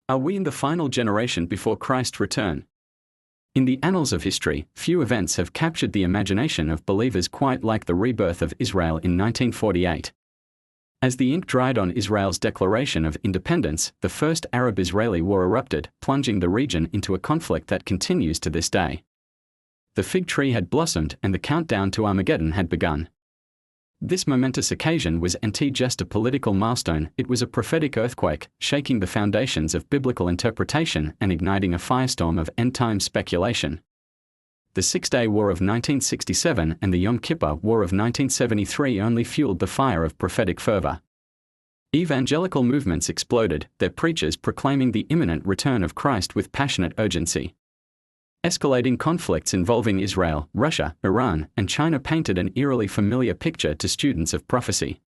Are we in the final generation before Christ's return? In the annals of history, few events have captured the imagination of believers quite like the rebirth of Israel in 1948. As the ink dried on Israel's declaration of independence, the First Arab-Israeli War erupted, plunging the region into a conflict that continues to this day. The fig tree had blossomed and the countdown to Armageddon had begun. This momentous occasion was not just a political milestone, it was a prophetic earthquake, shaking the foundations of biblical interpretation and igniting a firestorm of end-time speculation. The Six-Day War of 1967 and the Yom Kippur War of 1973 only fueled the fire of prophetic fervor. Evangelical movements exploded, their preachers proclaiming the imminent return of Christ with passionate urgency. Escalating conflicts involving Israel, Russia, Iran, and China painted an eerily familiar picture to students of prophecy.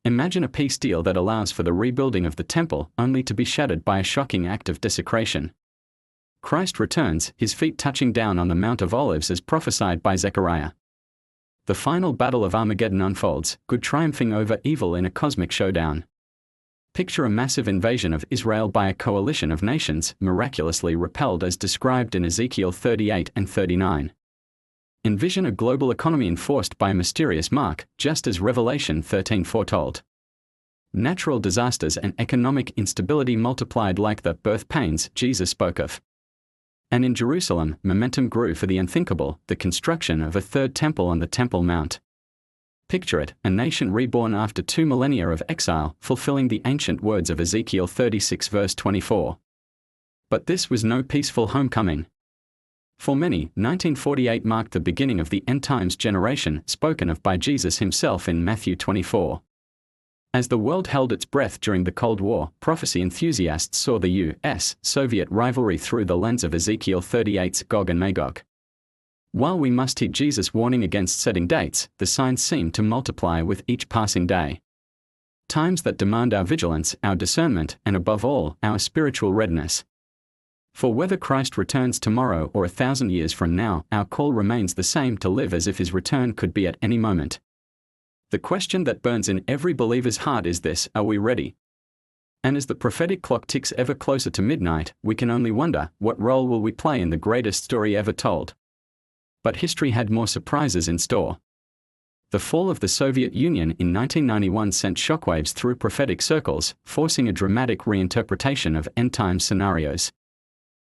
Imagine a peace deal that allows for the rebuilding of the temple, only to be shattered by a shocking act of desecration. Christ returns, his feet touching down on the Mount of Olives as prophesied by Zechariah. The final battle of Armageddon unfolds, good triumphing over evil in a cosmic showdown. Picture a massive invasion of Israel by a coalition of nations, miraculously repelled as described in Ezekiel 38 and 39. Envision a global economy enforced by a mysterious mark, just as Revelation 13 foretold. Natural disasters and economic instability multiplied like the birth pains Jesus spoke of. And in Jerusalem, momentum grew for the unthinkable, the construction of a third temple on the Temple Mount. Picture it, a nation reborn after 2 millennia of exile, fulfilling the ancient words of Ezekiel 36 verse 24. But this was no peaceful homecoming. For many, 1948 marked the beginning of the end-times generation spoken of by Jesus himself in Matthew 24. As the world held its breath during the Cold War, prophecy enthusiasts saw the U.S.-Soviet rivalry through the lens of Ezekiel 38's Gog and Magog. While we must heed Jesus' warning against setting dates, the signs seem to multiply with each passing day. Times that demand our vigilance, our discernment, and above all, our spiritual readiness. For whether Christ returns tomorrow or 1,000 years from now, our call remains the same: to live as if his return could be at any moment. The question that burns in every believer's heart is this: are we ready? And as the prophetic clock ticks ever closer to midnight, we can only wonder, what role will we play in the greatest story ever told? But history had more surprises in store. The fall of the Soviet Union in 1991 sent shockwaves through prophetic circles, forcing a dramatic reinterpretation of end-time scenarios.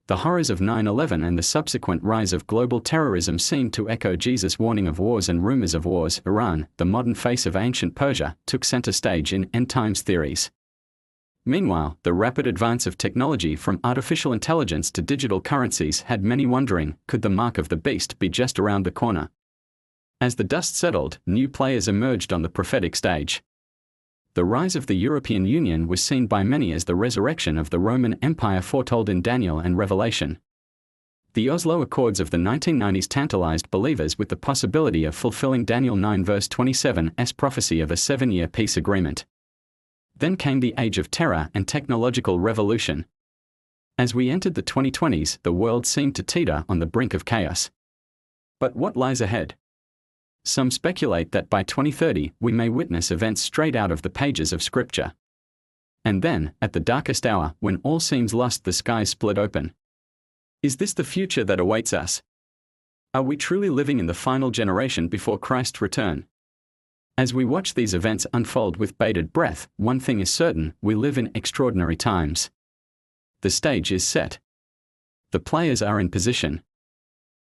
The horrors of 9/11 and the subsequent rise of global terrorism seemed to echo Jesus' warning of wars and rumors of wars. Iran, the modern face of ancient Persia, took center stage in end-times theories. Meanwhile, the rapid advance of technology from artificial intelligence to digital currencies had many wondering, could the mark of the beast be just around the corner? As the dust settled, new players emerged on the prophetic stage. The rise of the European Union was seen by many as the resurrection of the Roman Empire foretold in Daniel and Revelation. The Oslo Accords of the 1990s tantalized believers with the possibility of fulfilling Daniel 9 verse 27's prophecy of a 7-year peace agreement. Then came the age of terror and technological revolution. As we entered the 2020s, the world seemed to teeter on the brink of chaos. But what lies ahead? Some speculate that by 2030, we may witness events straight out of the pages of Scripture. And then, at the darkest hour, when all seems lost, the skies split open. Is this the future that awaits us? Are we truly living in the final generation before Christ's return? As we watch these events unfold with bated breath, one thing is certain: we live in extraordinary times. The stage is set. The players are in position.